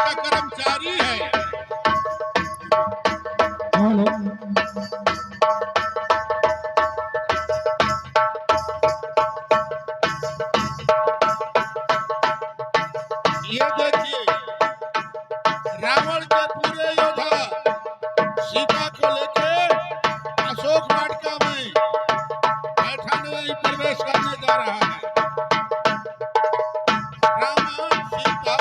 का कर्मचारी है। ये देखिए रावण के पूरे योद्धा सीता को लेके अशोक वाटिका में बैठा नहीं प्रवेश करने जा रहा है। रावण सीता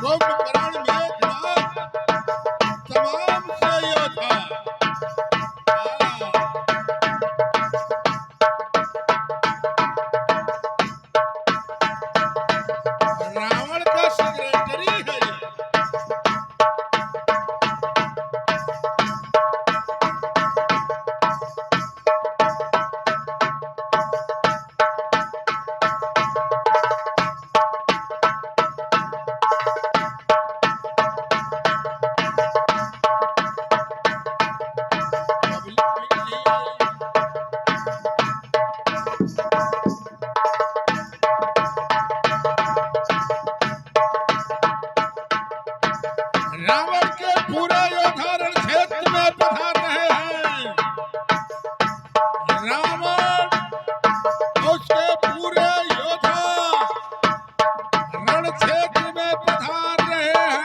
कुंभकर्ण मेघनाद तमाम से योद्धा। रावण का सेक्रेटरी है ये। रावण के पूरे योद्धा रण क्षेत्र में पधार रहे हैं। रावण उसके पूरे योद्धा रण क्षेत्र में पधार रहे हैं।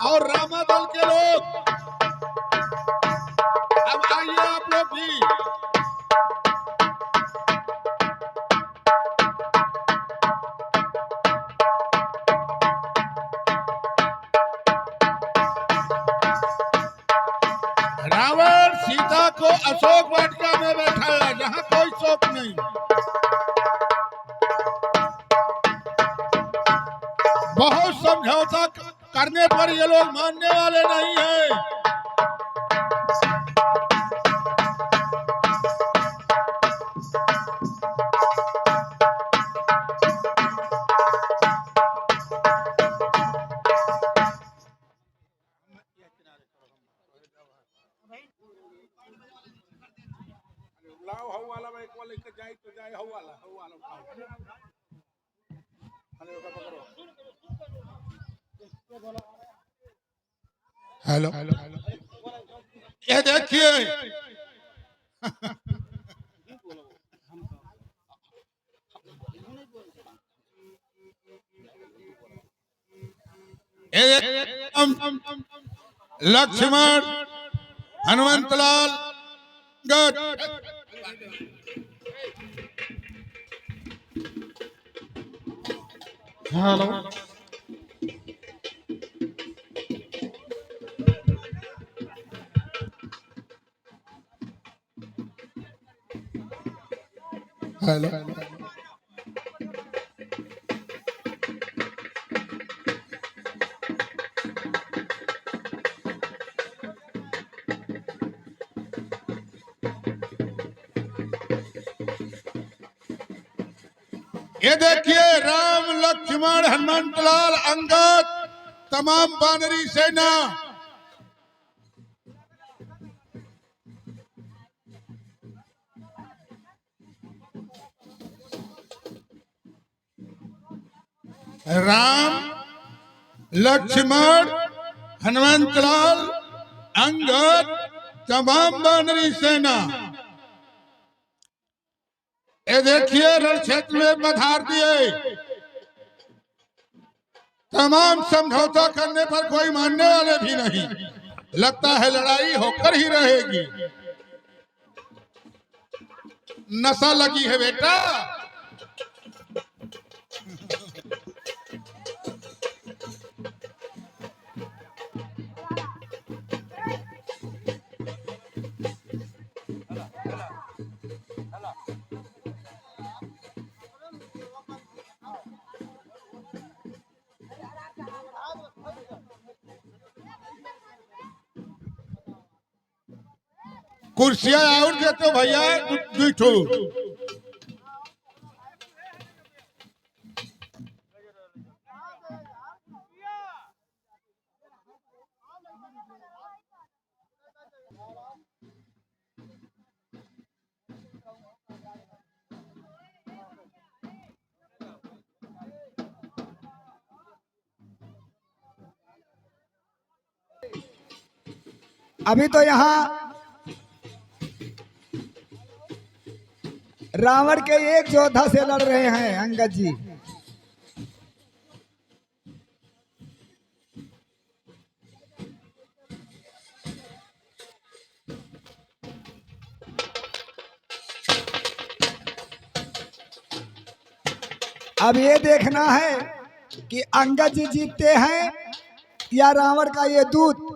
और रामादल के लोग अब आइए आप लोग भी। रावण सीता को अशोक वाटिका में बैठाया जहां कोई शोक नहीं। बहुत समझौता करने पर ये लोग मानने वाले नहीं है। हेलो ये देखिए लक्ष्मण हनुमंतलाल हेलो हेलो ये देखिए राम लक्ष्मण हनुमंतलाल अंगद तमाम वानरी सेना राम लक्ष्मण हनुमंतलाल अंगद तमाम वानरी सेना ये देखिए रण क्षेत्र में पधार दिए। तमाम समझौता करने पर कोई मानने वाले भी नहीं। लगता है लड़ाई होकर ही रहेगी। नशा लगी है बेटा। कुर्सियां और देते भैया दूठो। अभी तो यहाँ रावण के एक योद्धा से लड़ रहे हैं अंगद जी। अब ये देखना है कि अंगद जी जीतते हैं या रावण का ये दूत।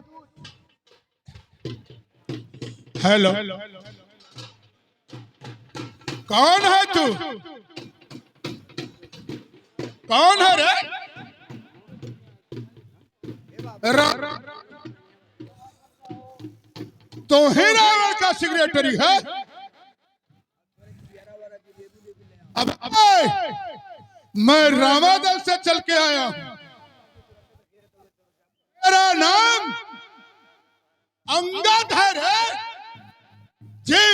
हेलो, कौन है तू? कौन है रे? तो ही रावण का सेक्रेटरी है? अब मैं रामादल से चल के आया हूं। मेरा नाम अंगद है रे जी।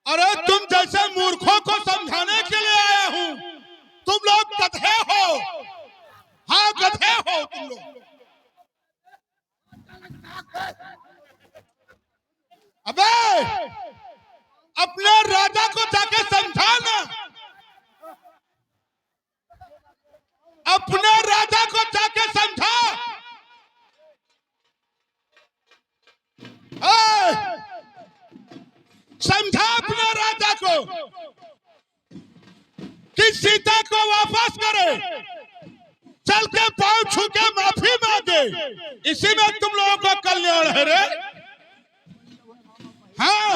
अरे तुम जैसे मूर्खों को समझाने के लिए आया हूं। तुम लोग गधे हो। हाँ, गधे हो तुम लोग। अबे अपने राजा को जाके समझाना। अपने राजा को जाके समझा। समझा अपने राजा को कि सीता को वापस करे, चल के पांव छू के माफी मांगे। इसी में तुम लोगों का कल्याण है रे। हाँ,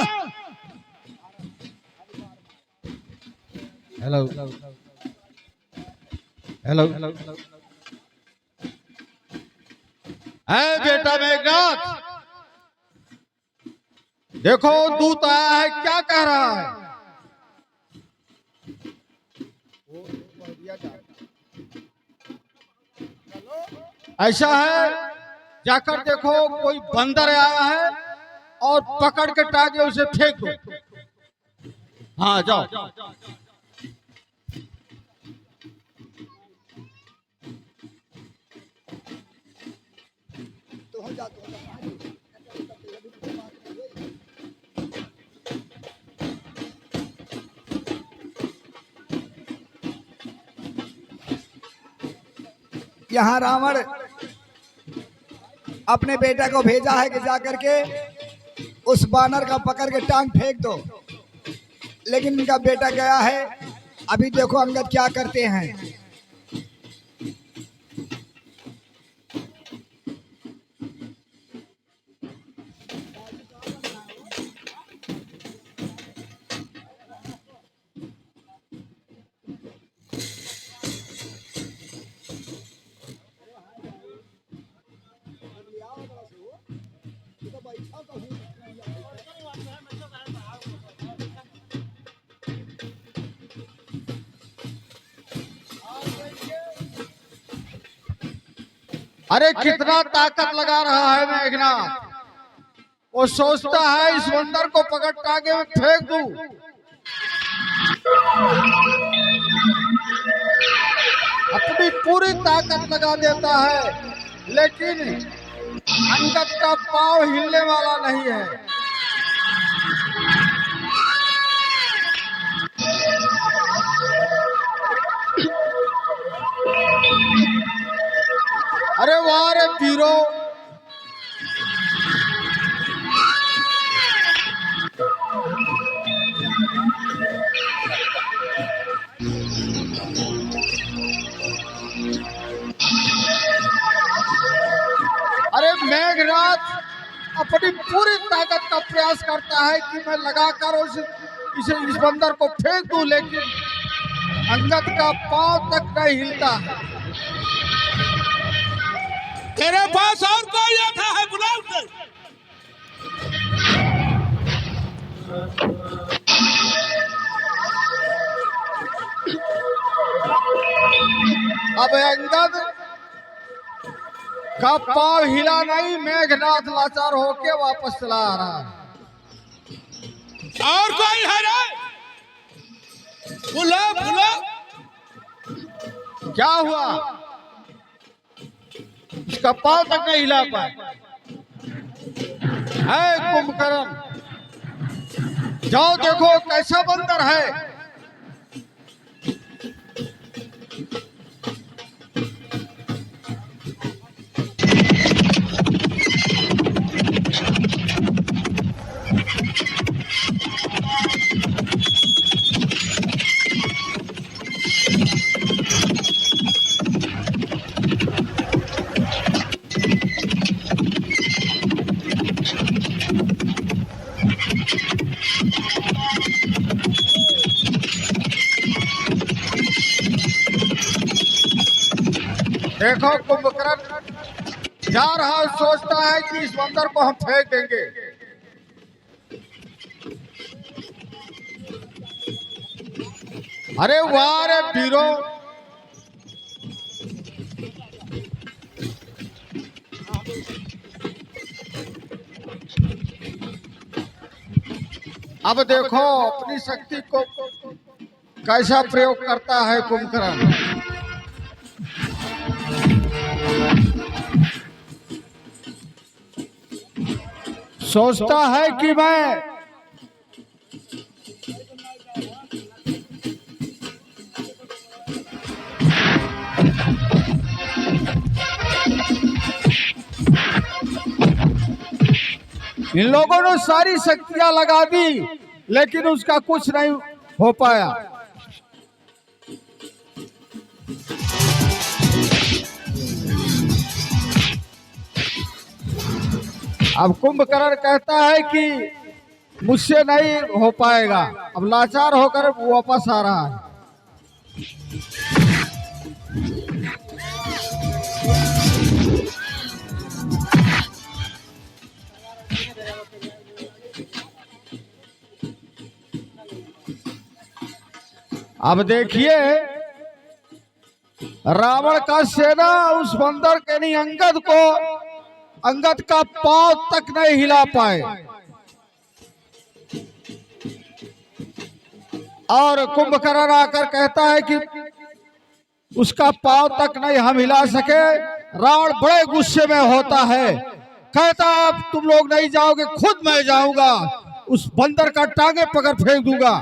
हेलो हेलो है बेटा मेघनाथ, देखो दूत आया है, क्या कह रहा है? ऐसा है, जाकर देखो कोई बंदर आया है और पकड़ के टांगे उसे फेंक दो। हाँ जाओ। यहाँ रावण अपने बेटा को भेजा है कि जाकर के उस बानर का पकड़ के टांग फेंक दो, लेकिन इनका बेटा गया है। अभी देखो अंगद क्या करते हैं। अरे कितना ताकत लगा रहा है मेघनाथ। वो सोचता है इस बंदर को पकड़ टांगे में फेंक दूं। अपनी पूरी ताकत लगा देता है, लेकिन अंगद का पांव हिलने वाला नहीं है। अरे वाह रे वीरो, अरे मेघनाथ अपनी पूरी ताकत का प्रयास करता है कि मैं लगाकर इस बंदर को फेंक दूं, लेकिन अंगद का पांव तक नहीं हिलता है। तेरे पास और कोई आता है? बुलाओ उसे। अब अंगद का पांव हिला नहीं, मेघनाथ लाचार होके वापस चला आ रहा है। और कोई है रे? बुला बुला। क्या हुआ? उसका पांव तक नहीं हिला पाए। है कुंभकर्ण, जाओ देखो कैसा बंदर है। देखो कुंभकर्ण जा रहा है, सोचता है कि इस बंदर को हम फेंक देंगे। अरे वाह रे वीरो, अब देखो अपनी शक्ति को कैसा प्रयोग करता है कुंभकर्ण। सोचता है कि मैं इन लोगों ने सारी शक्तियां लगा दी, लेकिन उसका कुछ नहीं हो पाया। अब कुंभकर्ण कहता है कि मुझसे नहीं हो पाएगा। अब लाचार होकर वापस आ रहा है। अब देखिए रावण का सेना उस बंदर के नहीं अंगद का पांव तक नहीं हिला पाए, और कुंभकर्ण आकर कहता है कि उसका पांव तक नहीं हम हिला सके। रावण बड़े गुस्से में होता है, कहता अब तुम लोग नहीं जाओगे, खुद मैं जाऊंगा, उस बंदर का टांगे पकड़ फेंक दूंगा।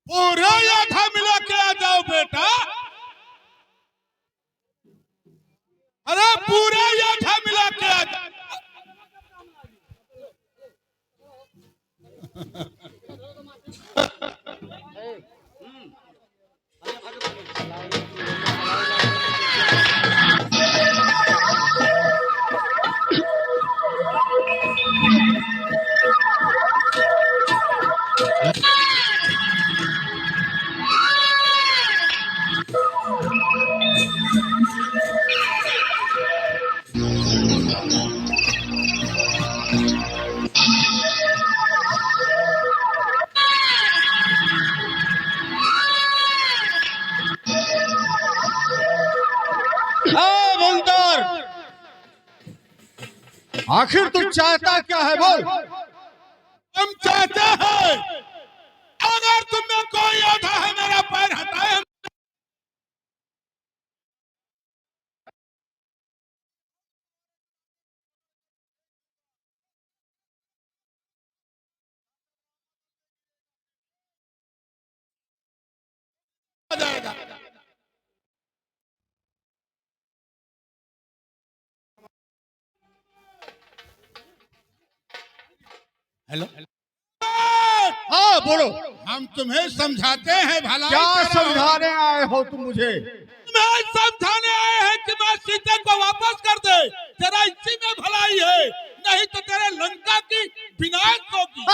पूरा योद्धा मिला के आ जाओ बेटा। अरे पूरा योद्धा मिला के आ जाओ। बंदर, आखिर तू चाहता क्या है बोल। हम चाहते हैं अगर तुम में कोई योद्धा है मेरा पैर हटाए। जाएगा हेलो। हाँ बोलो, हम तुम्हें समझाते हैं भला। क्या समझाने आए हो तुम मुझे। तुम्हें समझाने आए हैं कि मैं सीता को वापस कर दे, तेरा इसी में भलाई है, नहीं तो तेरे लंका की विनाश होगी।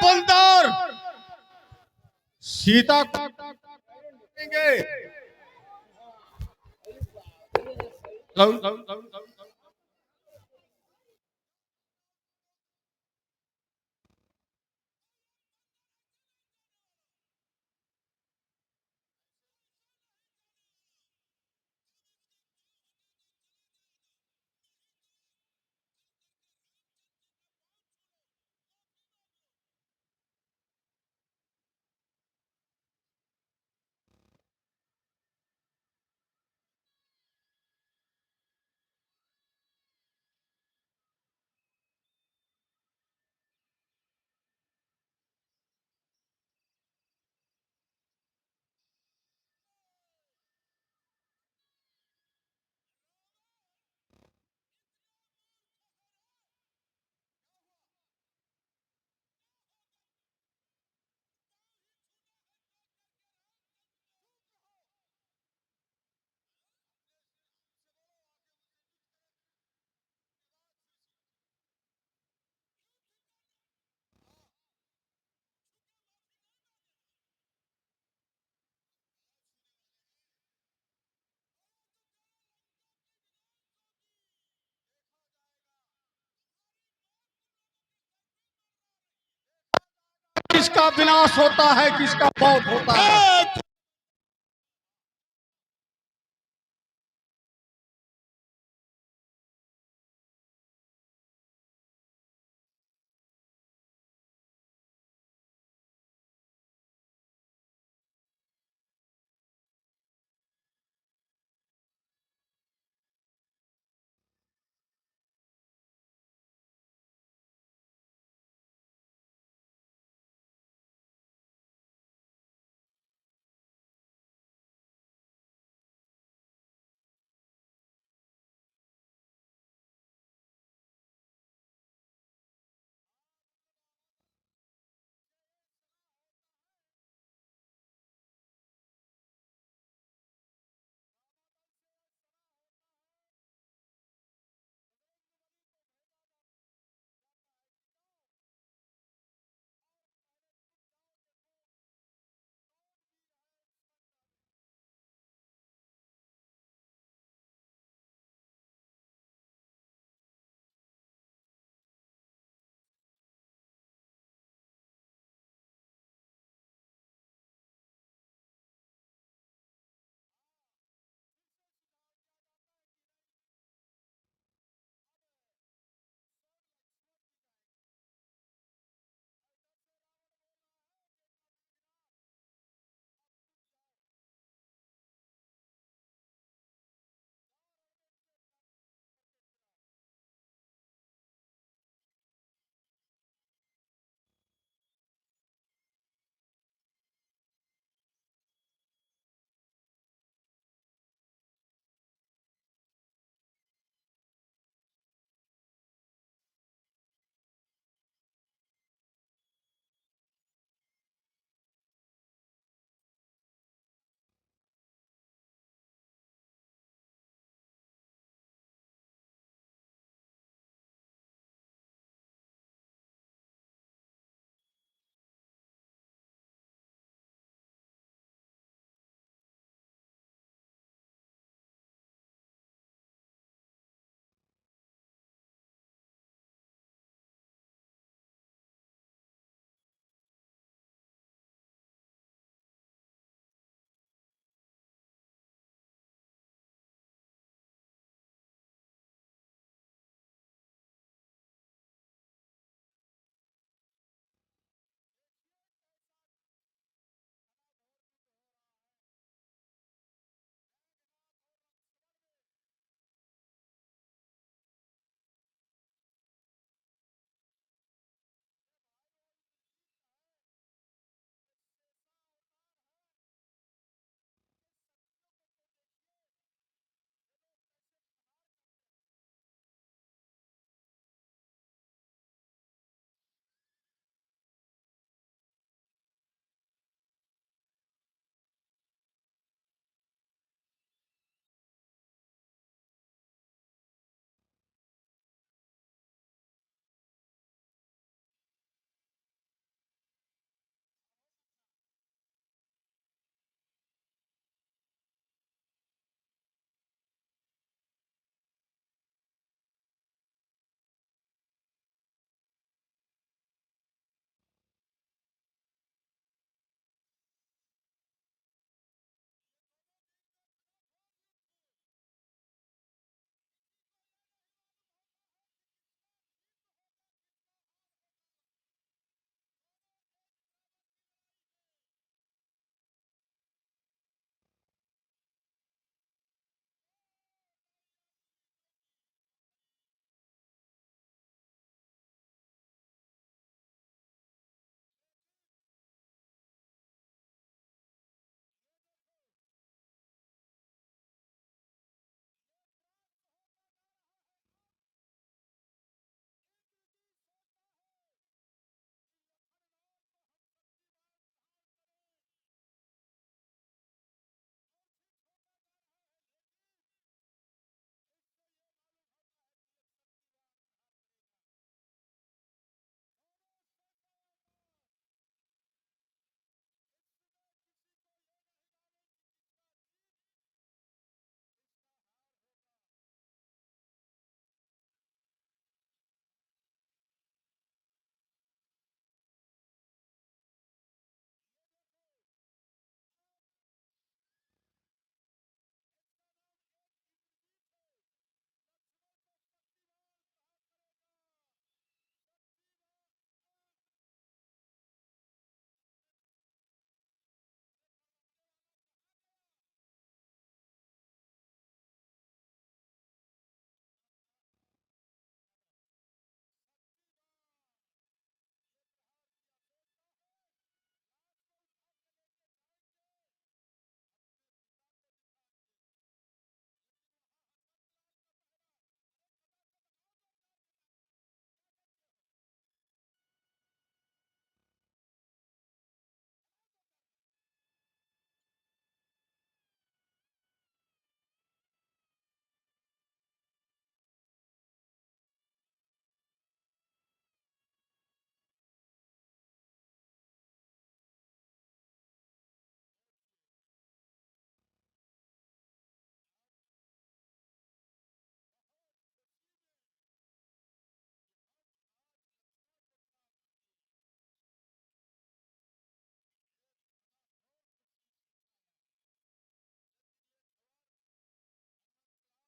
बंदर, सीता को देंगे। किसका विनाश होता है, किसका मौत होता है। जय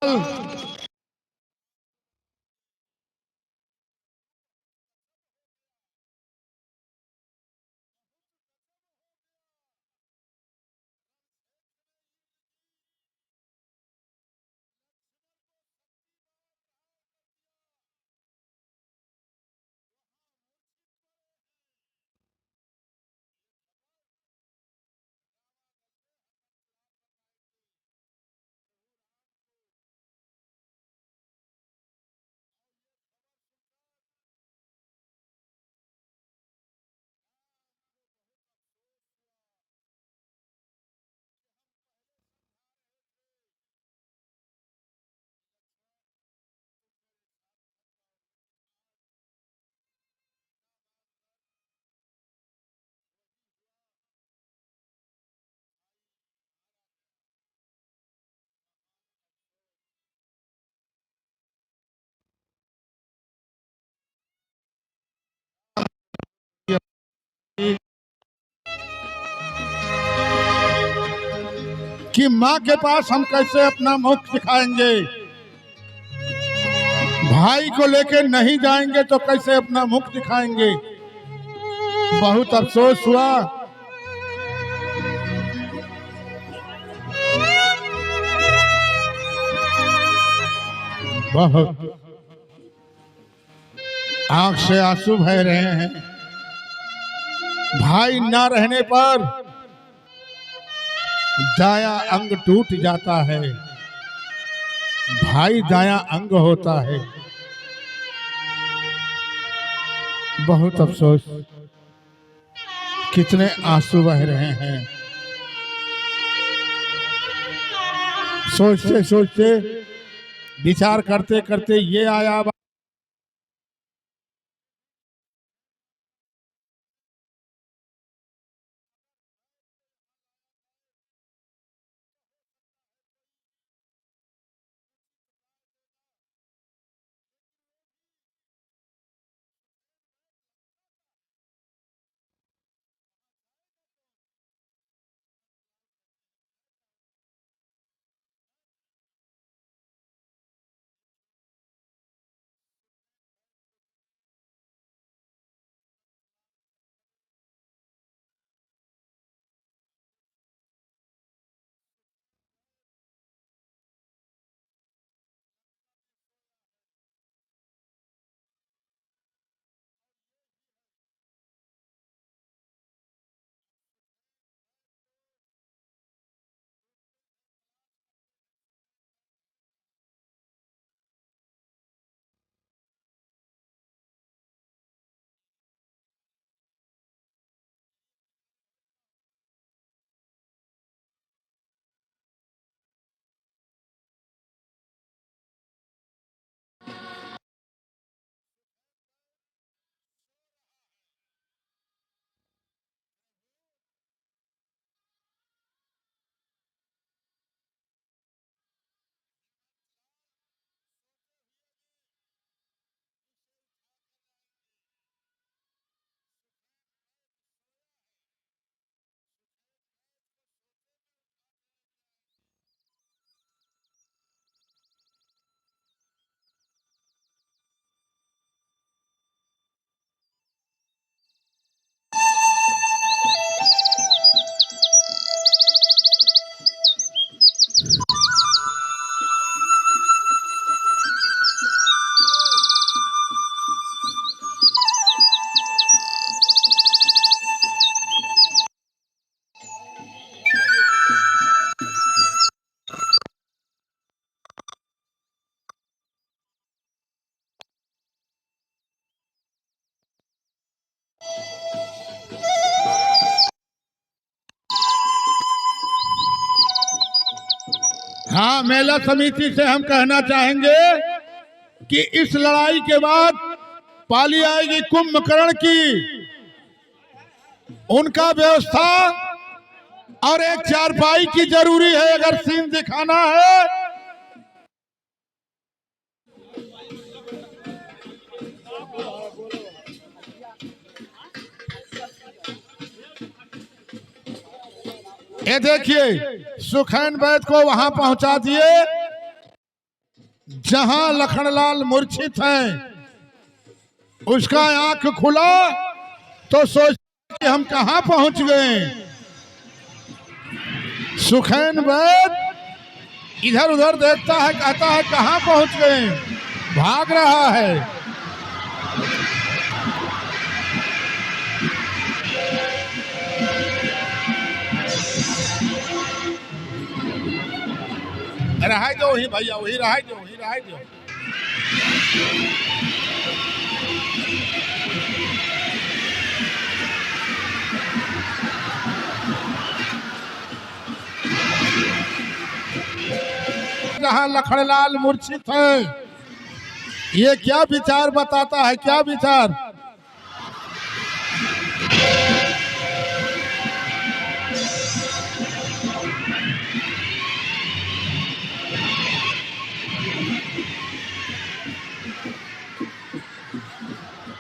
कि माँ के पास हम कैसे अपना मुख दिखाएंगे, भाई को लेके नहीं जाएंगे तो कैसे अपना मुख दिखाएंगे। बहुत अफसोस हुआ। बहुत आंख से आंसू बह रहे हैं। भाई ना रहने पर दाया अंग टूट जाता है, भाई दाया अंग होता है। बहुत अफसोस, कितने आंसू बह रहे हैं। सोचते सोचते, विचार करते करते ये आया हाँ, मेला समिति से हम कहना चाहेंगे कि इस लड़ाई के बाद पाली आएगी कुंभकर्ण की, उनका व्यवस्था और एक चारपाई की जरूरी है अगर सीन दिखाना है। ये देखिए, सुखैन वैद्य को वहां पहुंचा दिए। जहां लखनलाल मूर्छित है उसका आंख खुला तो सोच कि हम कहां पहुंच गए। सुखैन वैद इधर उधर देखता है, कहता है कहां पहुंच गए, भाग रहा है। रहा दो ही भैया, वही रहा दो, वही रहा दो। जहां लखनलाल मूर्छित है, ये क्या विचार बताता है, क्या विचार?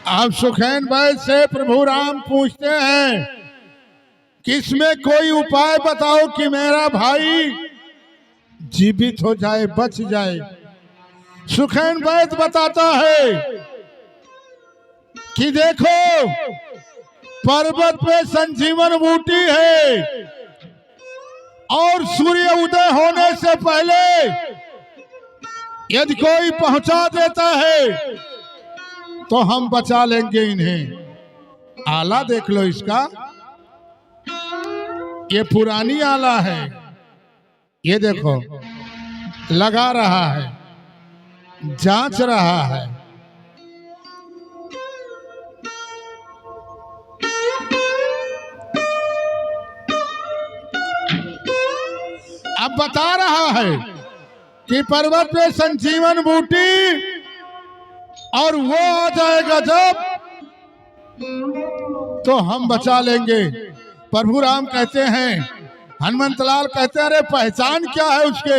अब सुखैन वैद से प्रभु राम पूछते हैं कि इसमें कोई उपाय बताओ कि मेरा भाई जीवित हो जाए, बच जाए। सुखैन वैद बताता है कि देखो पर्वत पे संजीवन बूटी है और सूर्य उदय होने से पहले यदि कोई पहुंचा देता है तो हम बचा लेंगे इन्हें। आला देख लो इसका, ये पुरानी आला है, ये देखो लगा रहा है, जांच रहा है। अब बता रहा है कि पर्वत पे संजीवन बूटी और वो आ जाएगा जब तो हम बचा लेंगे। प्रभु राम कहते हैं, हनुमंतलाल कहते हैं अरे पहचान क्या है उसके,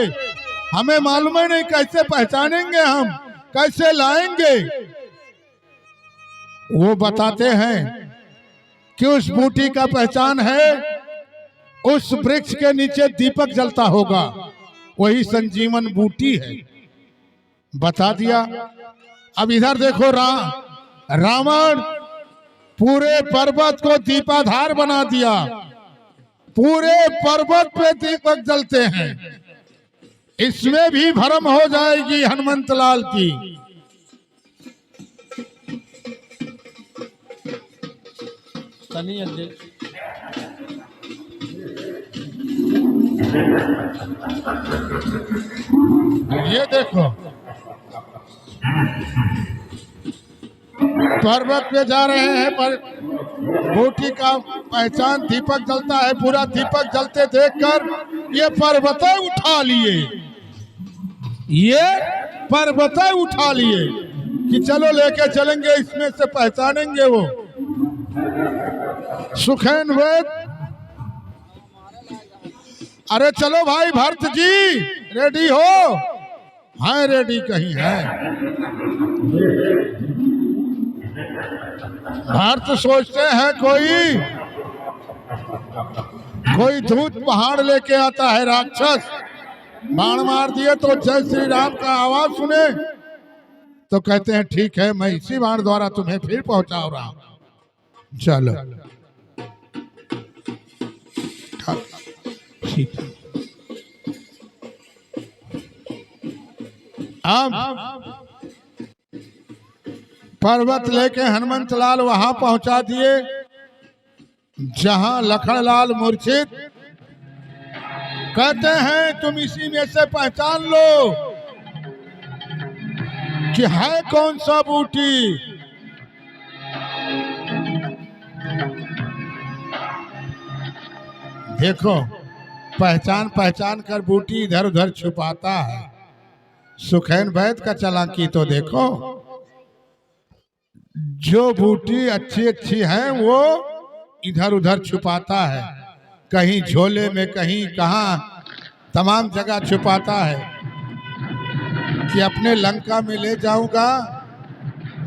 हमें मालूम है नहीं, कैसे पहचानेंगे हम, कैसे लाएंगे? वो बताते हैं कि उस बूटी का पहचान है, उस वृक्ष के नीचे दीपक जलता होगा, वही संजीवन बूटी है। बता दिया। अब इधर देखो रावण पूरे पर्वत को दीपाधार बना दिया, पूरे पर्वत पे दीपक जलते हैं। इसमें भी भ्रम हो जाएगी हनुमंतलाल की। ये देखो पर्वत पे जा रहे हैं पर बूटी का पहचान दीपक जलता है, पूरा दीपक जलते देखकर ये पर्वतें उठा लिए, ये पर्वतें उठा लिए कि चलो लेके चलेंगे, इसमें से पहचानेंगे वो। सुखैन वैद अरे चलो भाई भरत जी रेडी हो? हाँ रेडी कहीं है। भरत सोचते हैं कोई दूत पहाड़ लेके आता है, राक्षस बाण मार दिए तो जय श्री राम का आवाज सुने तो कहते हैं ठीक है, मैं इसी बाण द्वारा तुम्हें फिर पहुंचा रहा हूं, चलो। अब पर्वत लेके हनुमंतलाल वहां पहुंचा दिए जहां लखनलाल मूर्छित। कहते हैं तुम इसी में से पहचान लो कि है कौन सा बूटी। देखो पहचान कर बूटी इधर उधर छुपाता है। सुखैन वैद का चालाकी तो देखो, जो बूटी अच्छी है वो इधर उधर छुपाता है, कहीं झोले में, कहीं कहाँ, तमाम जगह छुपाता है कि अपने लंका में ले जाऊंगा,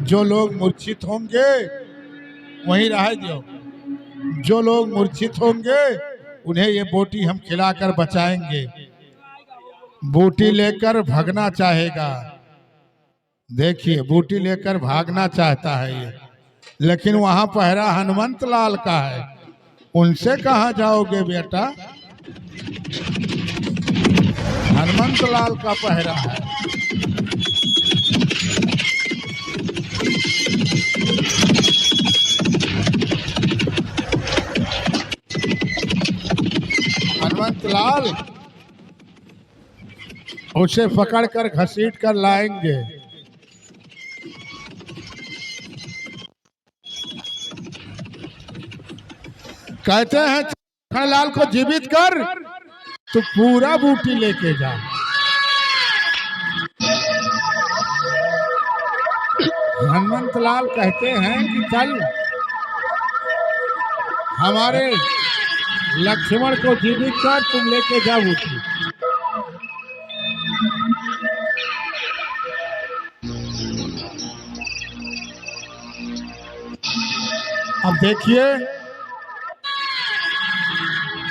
जो लोग मूर्छित होंगे वहीं रह दो, जो लोग मूर्छित होंगे उन्हें ये बूटी हम खिलाकर बचाएंगे। बूटी लेकर भगना चाहेगा देखिए बूटी लेकर भागना चाहता है ये, लेकिन वहां पहरा हनुमंत लाल का है, उनसे कहाँ जाओगे बेटा? हनुमंत लाल का पहरा है। हनुमंत लाल उसे पकड़कर घसीट कर लाएंगे। कहते हैं लखनलाल को जीवित कर तो पूरा बूटी लेके जा। हनुमंत लाल कहते हैं कि चल हमारे लक्ष्मण को जीवित कर, तुम लेके जा बूटी। अब देखिए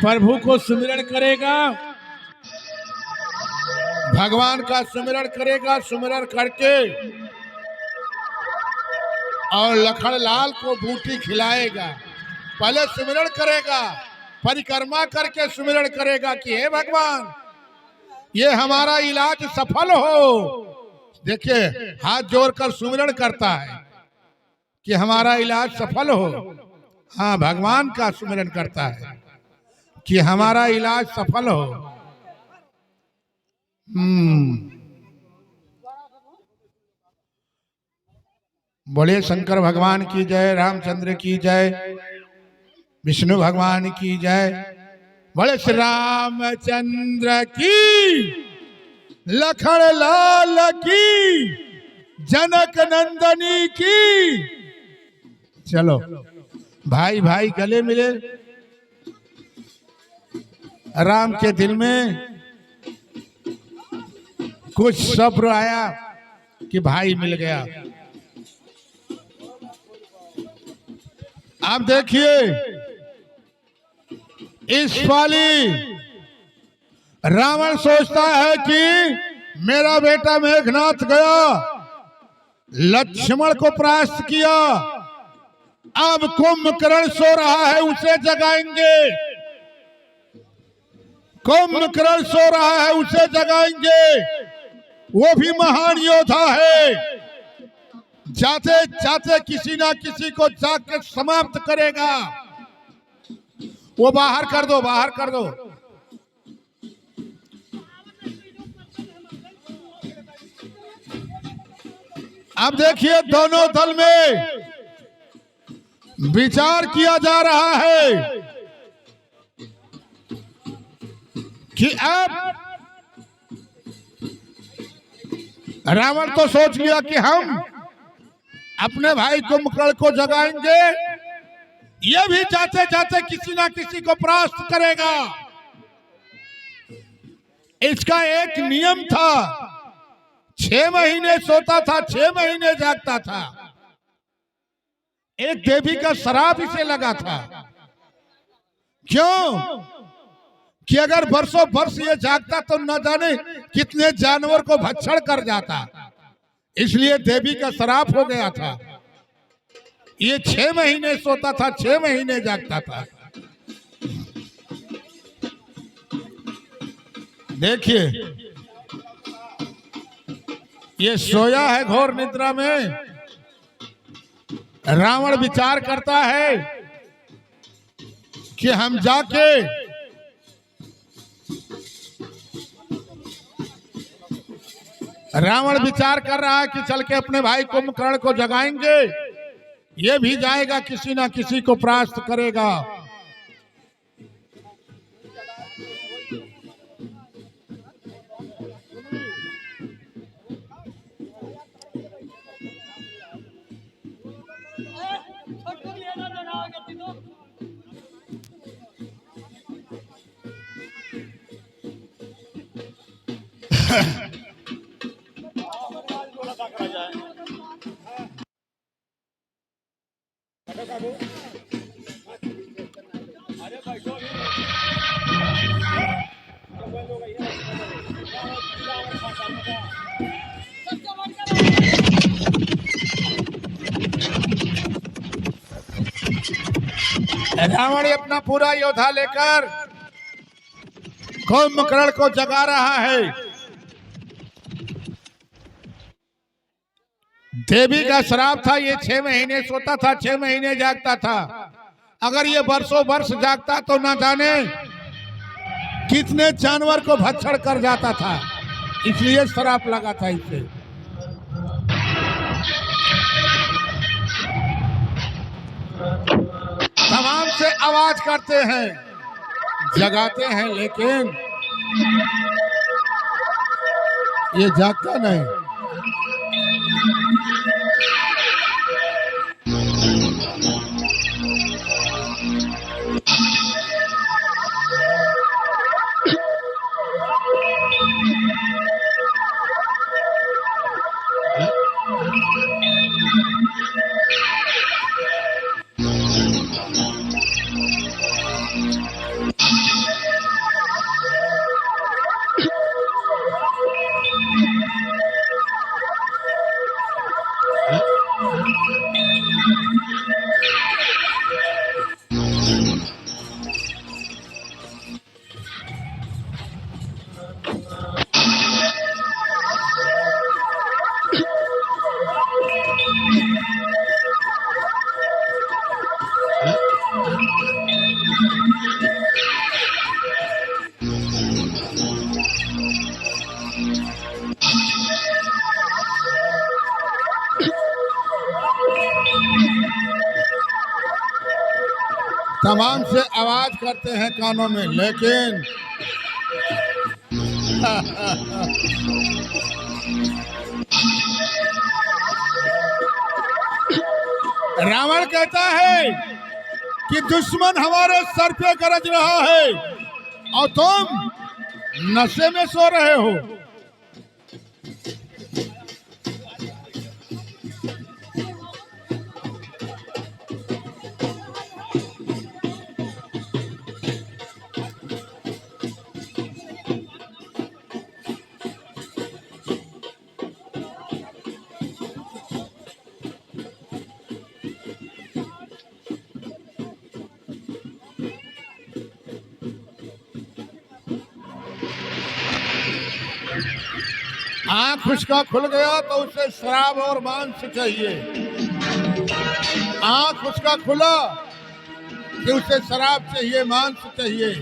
प्रभु को सुमिरन करेगा, भगवान का सुमिरन करेगा, सुमिरन करके और लखनलाल को बूटी खिलाएगा। पहले सुमिरन करेगा, परिक्रमा करके सुमिरन करेगा कि हे भगवान ये हमारा इलाज सफल हो। देखिए हाथ जोड़कर सुमिरन करता है कि हमारा इलाज सफल हो। हाँ, भगवान का सुमिरन करता है कि हमारा इलाज सफल हो। बोले शंकर भगवान की जय, रामचंद्र की जय, विष्णु भगवान की जय। बोले श्री रामचंद्र की, लखन लाल की, जनक नंदनी की। चलो भाई भाई गले मिले। राम के दिल में कुछ सब्र आया कि भाई मिल गया। आप देखिए इस पाली रावण सोचता है कि मेरा बेटा मेघनाथ गया, लक्ष्मण को परास्त किया, अब कुंभकर्ण सो रहा है उसे जगाएंगे, कुंभकर्ण सो रहा है उसे जगाएंगे, वो भी महान योद्धा है, जाते जाते किसी ना किसी को जाकर समाप्त करेगा। वो बाहर कर दो, बाहर कर दो। अब देखिए दोनों दल में विचार किया जा रहा है कि अब रावण तो सोच लिया कि हम अपने भाई कुंभकर्ण को जगाएंगे, ये भी जाते जाते किसी ना किसी को परास्त करेगा। इसका एक नियम था, 6 महीने सोता था, 6 महीने जागता था। एक देवी का श्राप इसे लगा था। क्यों? कि अगर वर्षों वर्ष ये जागता तो न जाने कितने जानवर को भक्षण कर जाता, इसलिए देवी का श्राप हो गया था। ये 6 महीने सोता था, 6 महीने जागता था। देखिए ये सोया है घोर निद्रा में। रावण विचार करता है कि हम जाके रावण विचार कर रहा है कि चल के अपने भाई कुंभकर्ण को जगाएंगे, ये भी जाएगा किसी ना किसी को परास्त करेगा। रावण अपना पूरा योद्धा लेकर कुंभकर्ण को जगा रहा है। देवी का श्राप था, ये 6 महीने सोता था, 6 महीने जागता था। अगर ये वर्षों वर्ष जागता तो ना जाने कितने जानवर को भक्षण कर जाता था, इसलिए श्राप लगा था इसे। तमाम से आवाज करते हैं, जगाते हैं, लेकिन ये जागता नहीं। तमाम से आवाज करते हैं कानों में, लेकिन रावण कहता है कि दुश्मन हमारे सर पे गरज रहा है और तुम नशे में सो रहे हो। आंख उसका खुल गया तो उसे शराब और मांस चाहिए। आंख उसका खुला कि उसे शराब चाहिए, मांस चाहिए।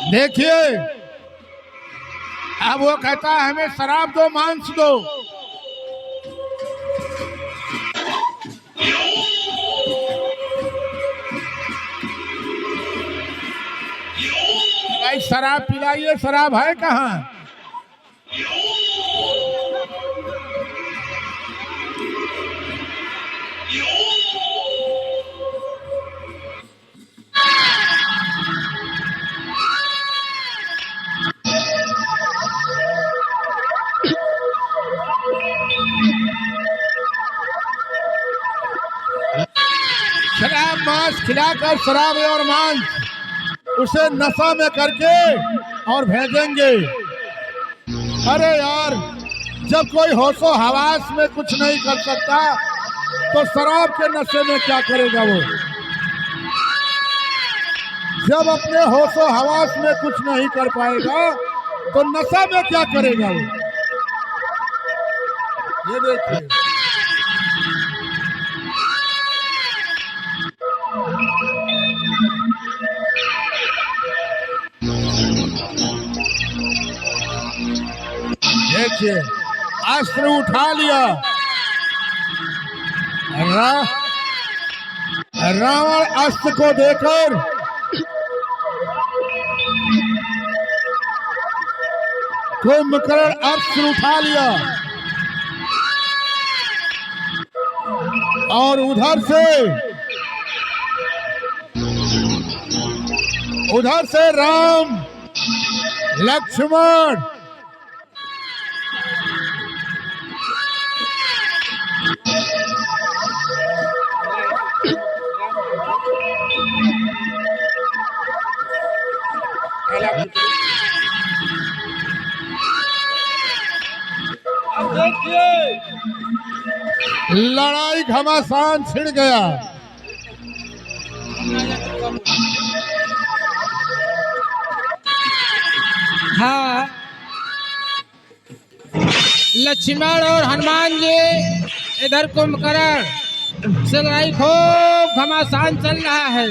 देखिए, अब वो कहता है हमें शराब दो, मांस दो। भाई शराब पिलाइए, शराब है कहाँ? शराब मांस खिलाकर, शराब और मांस उसे नशा में करके और भेजेंगे। अरे यार, जब कोई होशो हवास में कुछ नहीं कर सकता तो शराब के नशे में क्या करेगा वो? जब अपने होशो हवास में कुछ नहीं कर पाएगा तो नशा में क्या करेगा वो? ये देखिए, देखिए अस्त्र उठा लिया। रावण अस्त्र को देकर कुंभकर्ण अस्त्र उठा लिया और उधर से राम लक्ष्मण लड़ाई घमासान छिड़ गया। हाँ, लक्ष्मण और हनुमान जी इधर कुंभकर्ण से लड़ाई खूब घमासान चल रहा है।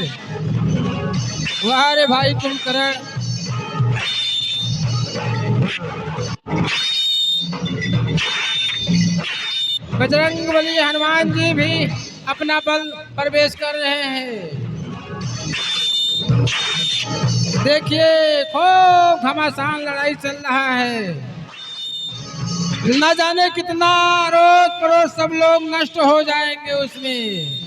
वाह रे भाई कुंभकर्ण, बजरंगबली हनुमान जी भी अपना बल प्रवेश कर रहे हैं। देखिए खूब घमासान लड़ाई चल रहा है। न जाने कितना अड़ोस पड़ोस सब लोग नष्ट हो जाएंगे उसमें।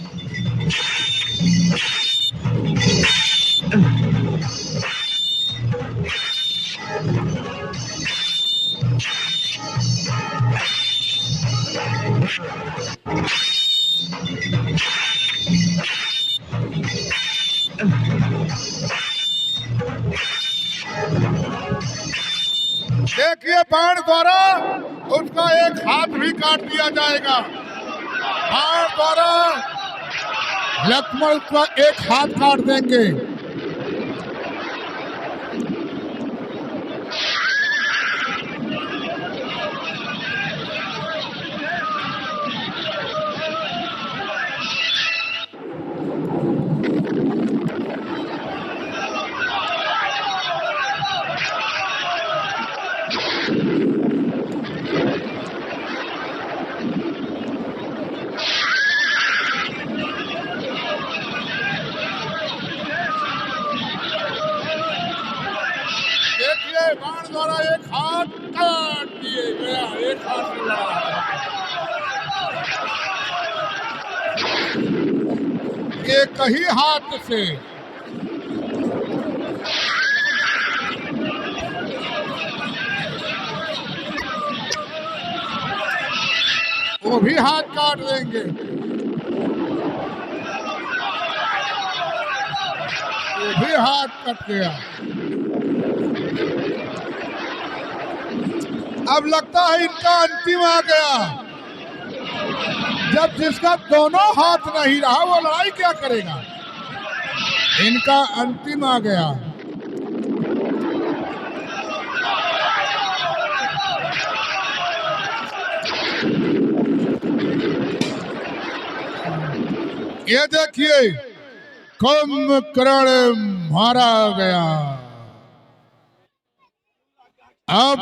देखिए बाण द्वारा उसका एक हाथ भी काट दिया जाएगा। बाण द्वारा लक्ष्मण का एक हाथ काट देंगे। बाण द्वारा एक हाथ काट दिए गया। एक हाथ से लड़ा, एक ही हाथ से वो भी हाथ काट देंगे। वो भी हाथ कट गया। अब लगता है इनका अंतिम आ गया। जब जिसका दोनों हाथ नहीं रहा वो लड़ाई क्या करेगा? इनका अंतिम आ गया। ये देखिए कुंभकर्ण मारा गया। अब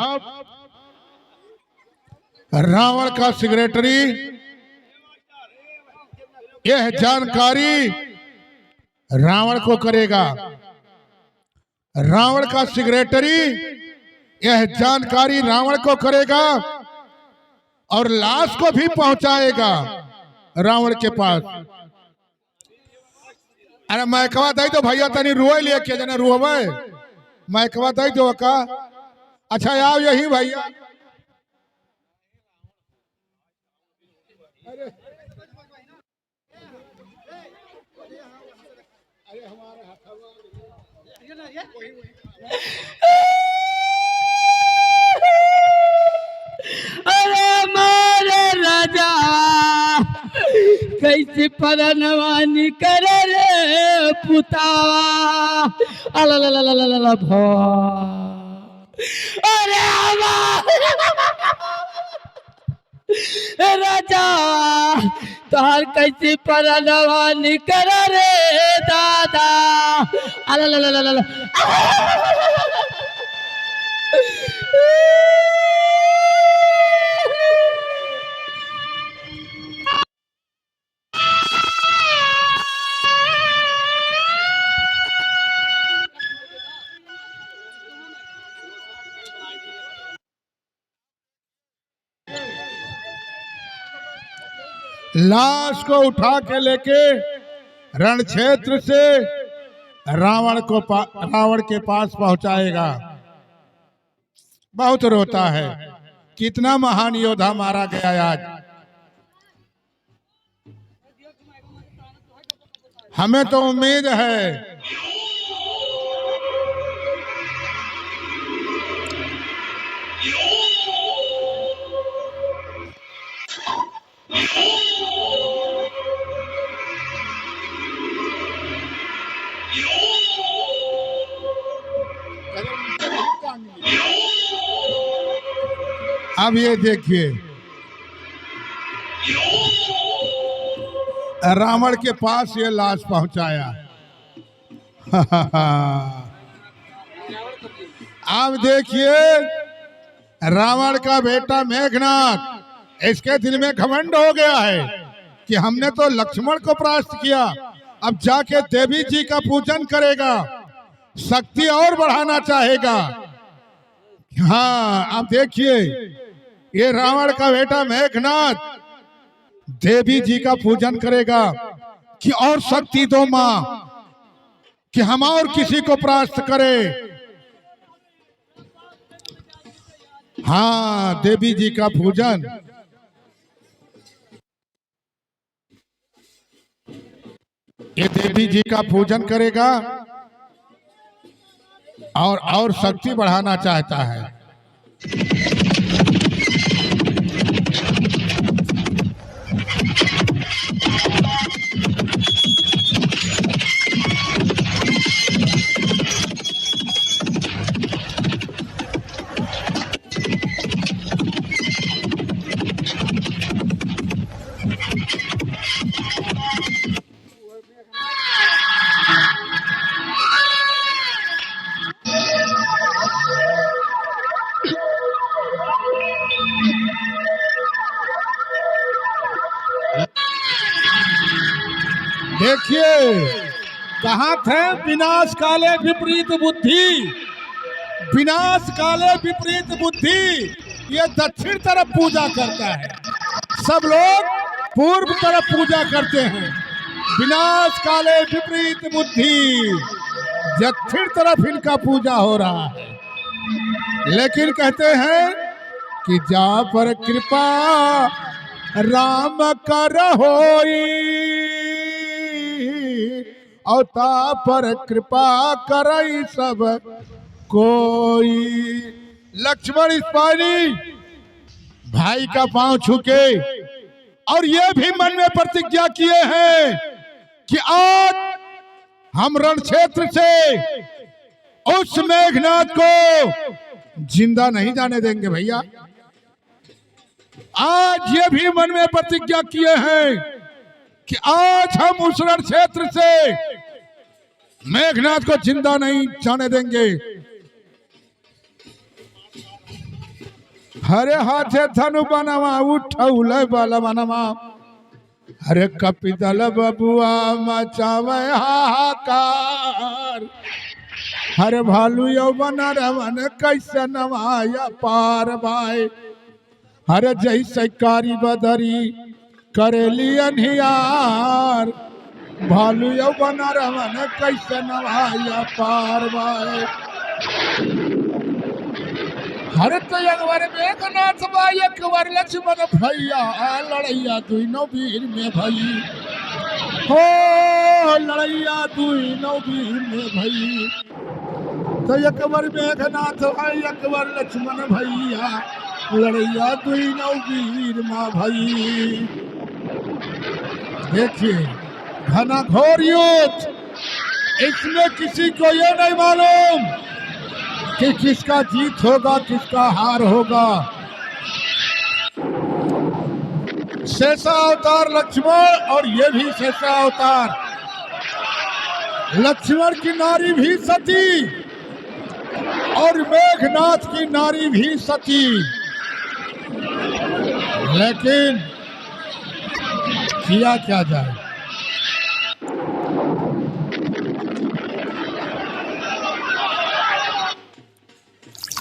रावण का सेक्रेटरी यह जानकारी रावण को करेगा। रावण का सेक्रेटरी यह जानकारी रावण को करेगा और लाश को भी पहुंचाएगा रावण के पास। अरे मैकवा दई दो भैया, तनी रुए लिए के जना रुवे मैकवा दई दो का। अच्छा आओ यही भैया। अरे मारे राजा कैसे परनवानी करे रे पुतावा। अला अरे राजा तोहर कैसी परनवा निकर रे दादा। अला लाश को उठा के लेके रण क्षेत्र से रावण के पास पहुंचाएगा। बहुत रोता है, कितना महान योद्धा मारा गया आज। हमें तो उम्मीद है अब ये देखिए रावण के पास ये लाश पहुंचाया। अब देखिए रावण का बेटा मेघनाथ, इसके दिल में घमंड हो गया है कि हमने तो लक्ष्मण को परास्त किया, अब जाके देवी जी का पूजन करेगा, शक्ति और बढ़ाना चाहेगा। हाँ, अब देखिए ये रावण का बेटा मेघनाथ देवी जी का पूजन करेगा कि और शक्ति दो मां, कि हम और किसी को परास्त करें। हाँ, देवी जी का पूजन। ये देवी जी का पूजन करेगा और शक्ति बढ़ाना चाहता है। देखिए कहाँ थे विनाश काले विपरीत बुद्धि, विनाश काले विपरीत बुद्धि। ये दक्षिण तरफ पूजा करता है, सब लोग पूर्व तरफ पूजा करते हैं। विनाश काले विपरीत बुद्धि, दक्षिण तरफ इनका पूजा हो रहा है। लेकिन कहते हैं कि जा पर कृपा राम कर होई, और ता पर कृपा करई सब कोई। लक्ष्मण इस पानी भाई का पांव छूके और ये भी मन में प्रतिज्ञा किए हैं कि आज हम रण क्षेत्र से उस मेघनाथ को जिंदा नहीं जाने देंगे भैया। आज ये भी मन में प्रतिज्ञा किए हैं कि आज हम उस रण क्षेत्र से मेघनाथ को जिंदा नहीं जाने देंगे। हरे हाथे धनु बनवा उठौल बल बनवा, हरे कपिदल बबुआ मचावे हाहाकार। हरे भालू यौवन रवन कैसे नवाया पार बाय, हरे जैसे कारी बदरी करेली अनहियार। भालू यौवन रवन कैसे नवाया पार बाय। हरे तो एकबार मेघनाथ बा एकबार लक्ष्मण भैया, लड़ैया दुनो वीर में भई हो, लड़ैया दुनो वीर में भई। तो एकबार मेघनाथ भाई एकबार लक्ष्मण भैया, लड़ैया दुनो वीर में भई। देखिए घना घोर युद्ध, इसमें किसी को ये नहीं मालूम कि किसका जीत होगा किसका हार होगा। शेषा अवतार लक्ष्मण और ये भी शेषा अवतार। लक्ष्मण की नारी भी सती और मेघनाथ की नारी भी सती, लेकिन किया क्या जाए।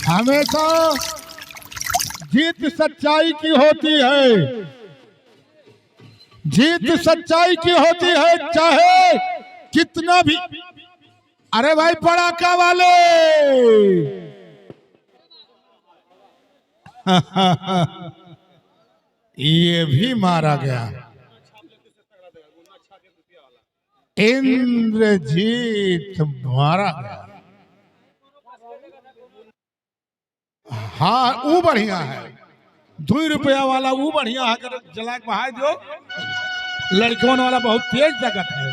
हमेशा जीत सच्चाई की होती है, जीत सच्चाई की होती है, चाहे कितना भी। अरे भाई पड़ाका वाले ये भी मारा गया। इंद्रजीत मारा गया। हाँ वो बढ़िया है, 2 रुपया वाला वो बढ़िया है। अगर जला के बहा दो, लड़कों वाला बहुत तेज जगत है।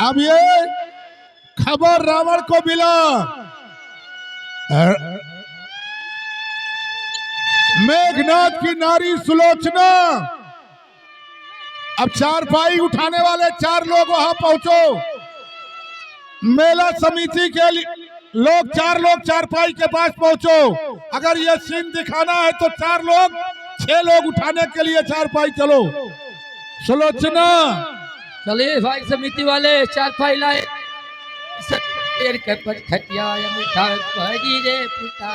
अब ये खबर रावण को मिला, मेघनाथ की नारी सुलोचना। अब चारपाई उठाने वाले 4 लोग वहां पहुंचो। मेला समिति के लोग 4 लोग चारपाई के पास पहुंचो। अगर ये सीन दिखाना है तो 4 लोग 6 लोग उठाने के लिए चारपाई चलो। सुलोचना चलिए भाई समिति वाले 4 फाइल लाए।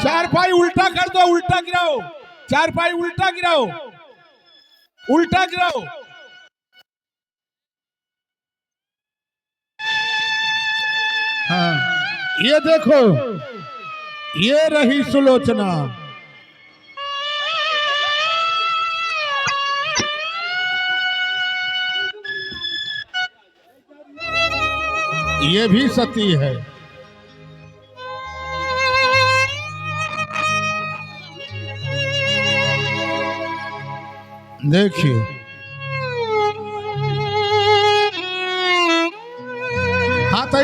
चारपाई उल्टा कर दो, उल्टा गिराओ, चारपाई उल्टा गिराओ, उल्टा गिराओ। हाँ ये देखो, ये रही सुलोचना। ये भी सती है। देखिए हाँ तो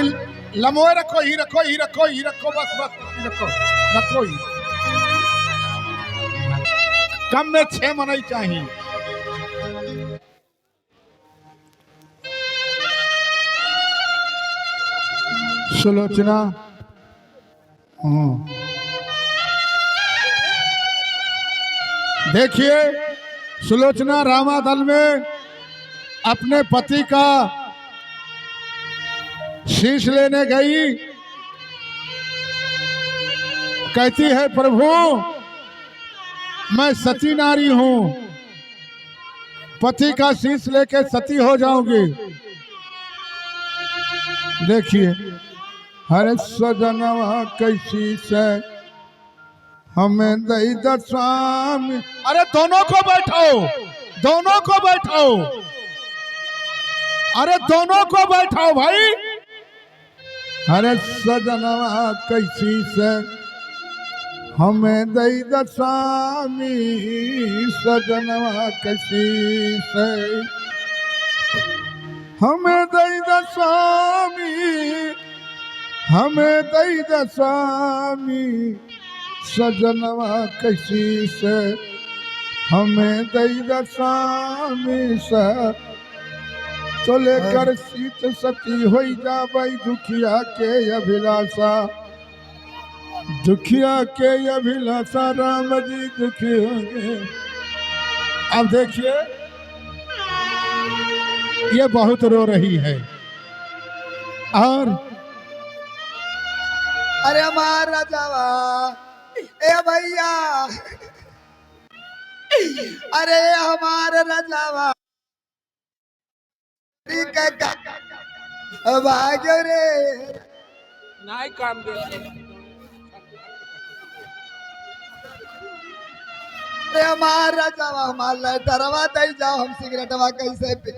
लमोए रखो, ही रखो, ही रखो, ही रखो, बस बस ही रखो, रखो ही। कम में 6 मनई चाहिए। सुलोचना देखिए, सुलोचना रामादल में अपने पति का शीश लेने गई। कहती है प्रभु मैं सती नारी हूं, पति का शीश लेके सती हो जाऊंगी। देखिए हरे सजनवा कैसी से हमें दई द स्वामी। अरे दोनों को बैठाओ, दोनों को बैठाओ, अरे दोनों को बैठाओ भाई। अरे सजनवा कैसी से हमें दई द स्वामी, सजनवा कैसी से हमें दई द स्वामी, हमें दई द स्वामी, सजनवा कैसी से हमें दई द स्वामी से। तो लेकर सीत सती हो जाबई दुखिया के अभिलाषा, दुखिया के अभिलाषा राम जी दुखी होंगे। अब देखिए ये बहुत रो रही है। और अरे हमारा जावा ए भैया, अरे हमारे राजावा भाग्य रे नहीं काम दे। अरे हमारा जावा, हमारा डरवा दे जाओ, हम सिगरेटवा कैसे पी।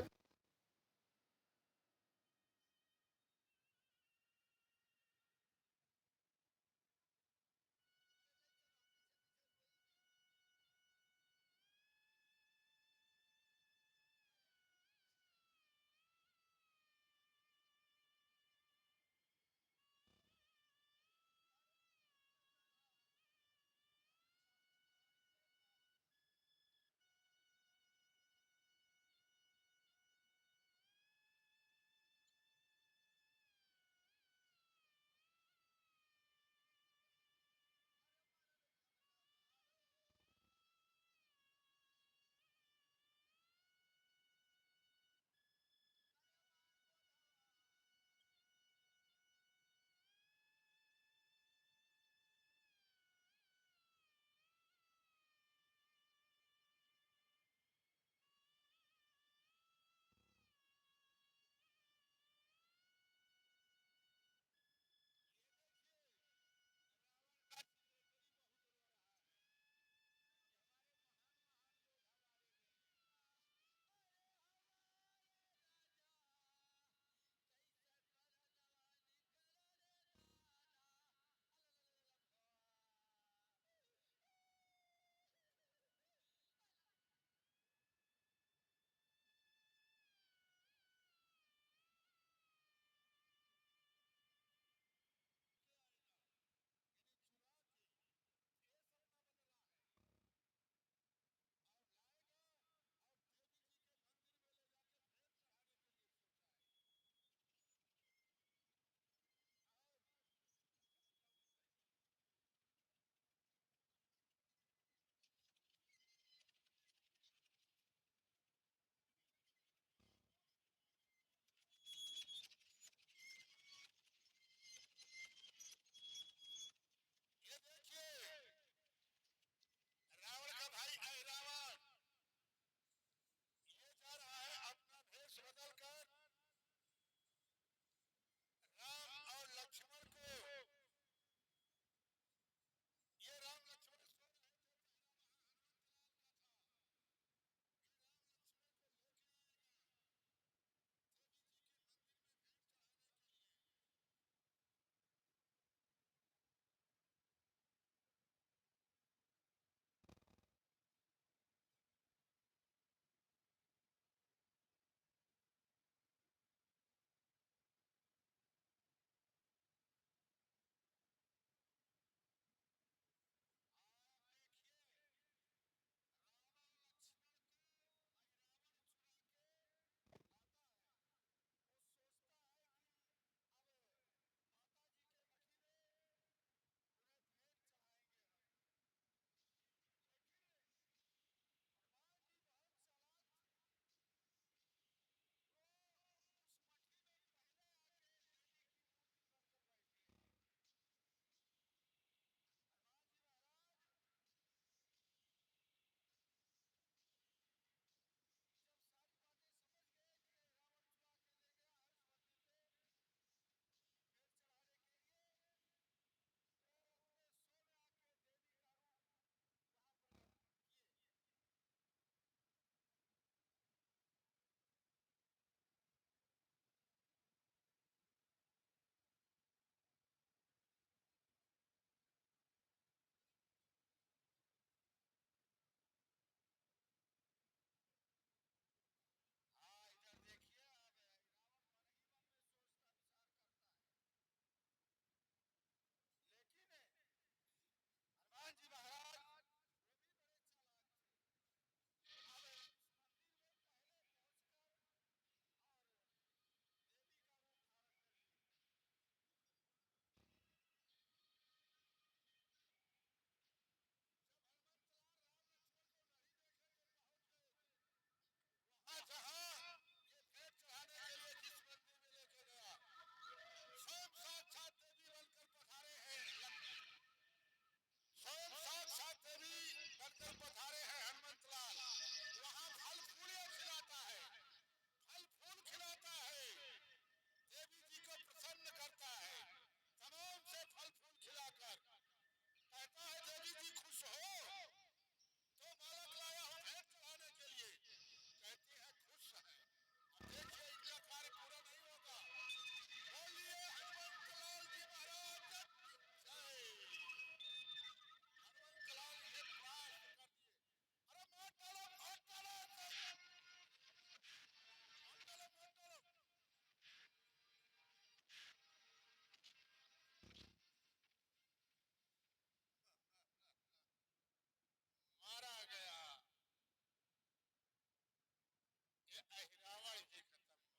ये अहिरावण ही खत्म हुआ।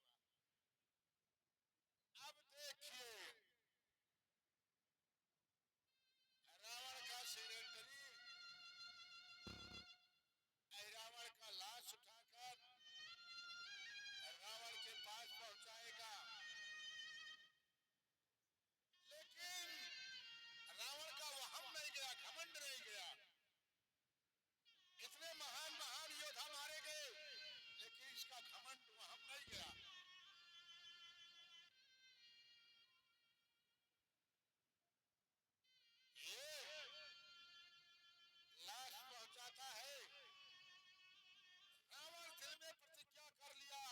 अब देखिए रावण का सिलेंडरी अहिरावण का लाश उठाकर रावण के पास पहुंचाएगा, लेकिन रावण का वहम नहीं गया, घमंड नहीं गया। इतने महान महान योद्धा मारे गए, लेकिन इसका घमंड वहम नहीं गया। ये लाश पहुंचाता है, रावण दिल में प्रतिज्ञा कर लिया।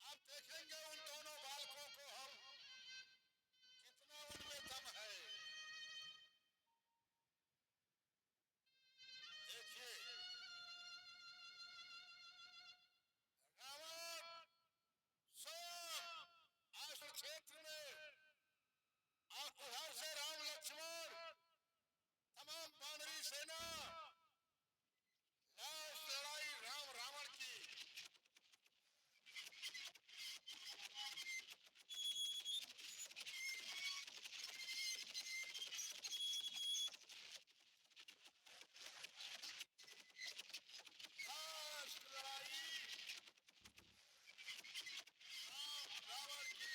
अब देखेंगे उन दोनों बालकों को हम, कितना उनमें दम है। देखिए रावण स्वयं आश्रम क्षेत्र में और उधर से राम लक्ष्मण तमाम वानरी सेना, लाश लड़ाई राम रावण की। लाश लड़ाई राम रावण की।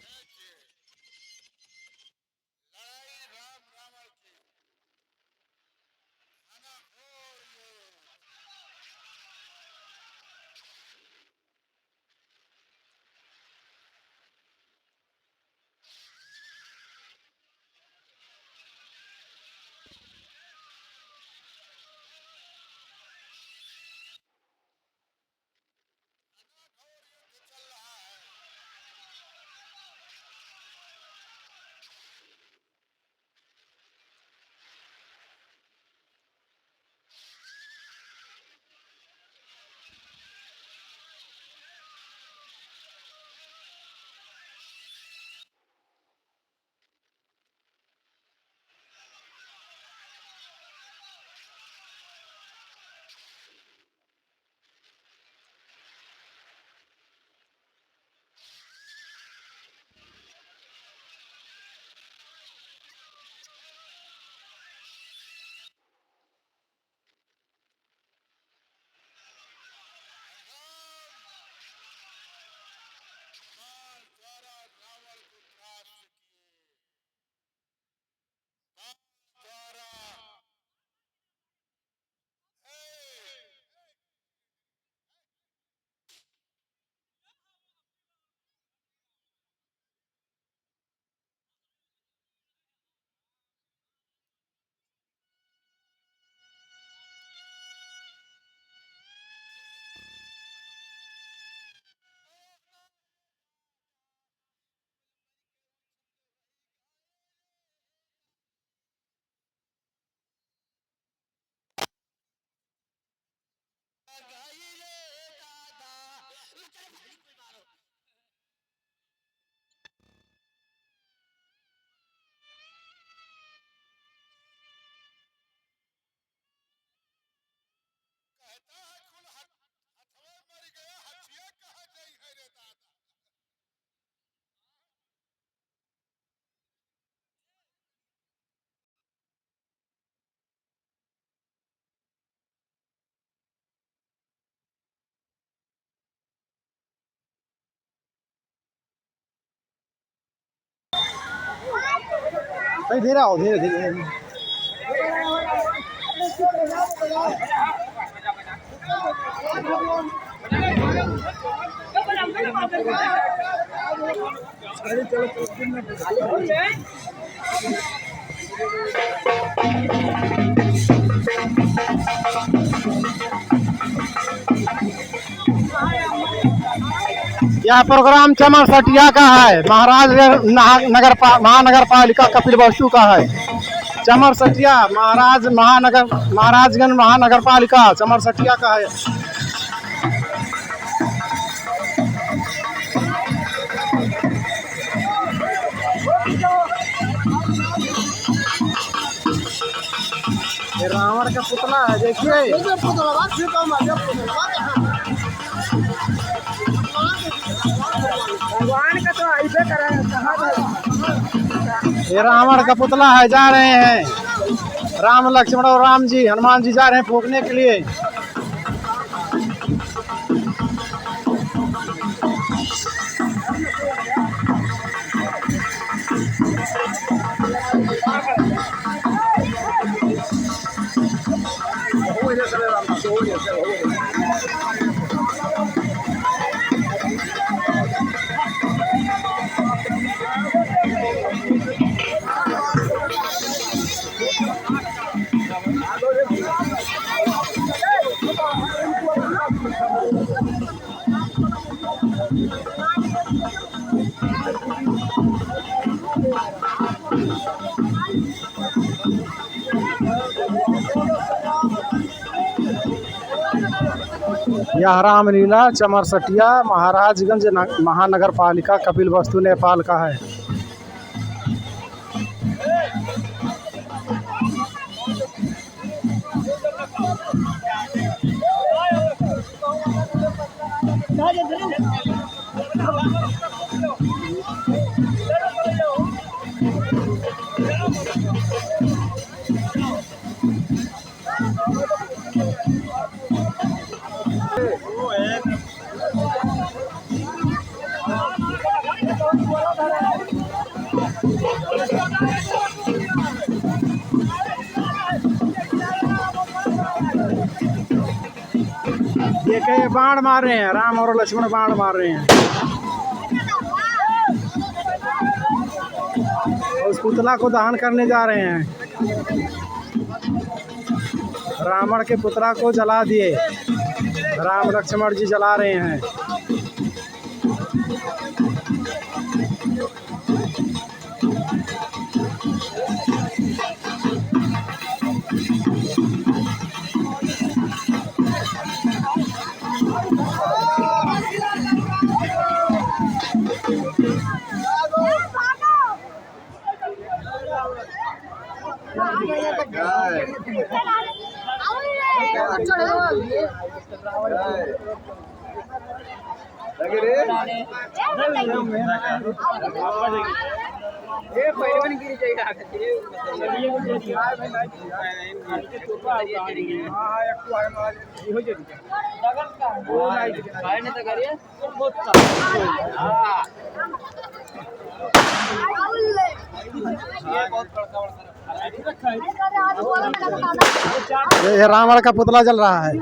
देखिए लड़ाई राम रावण की, घनघोर युद्ध। घनघोर युद्ध चल रहा है। बाण द्वारा रावण को त्रास्त किए, बाण द्वारा। कहता है कुल हथवे मर गया, हथिया कहाँ गई है रे दादा। धीरे आओ, धीरे धीरे। यह प्रोग्राम चमर सटिया का है, महानगर पालिका कपिल वस्तु का है। चमर सटिया महाराजगंज महानगर पालिका चमर सटिया का है। ये रावण का पुतला है, देखिए। भगवान का तो ऐसे करा है, ये रावण का पुतला है, जा रहे हैं राम लक्ष्मण और राम जी, हनुमान जी जा रहे हैं फूकने के लिए। यह रामलीला चमरसटिया महाराजगंज महानगर पालिका कपिलवस्तु नेपाल का है। देखिए बाण मार रहे हैं, राम और लक्ष्मण बाण मार रहे हैं। उस पुतला को दहन करने जा रहे हैं। रावण के पुतला को जला दिए, राम लक्ष्मण जी जला रहे हैं। ये रावण का पुतला जल रहा है।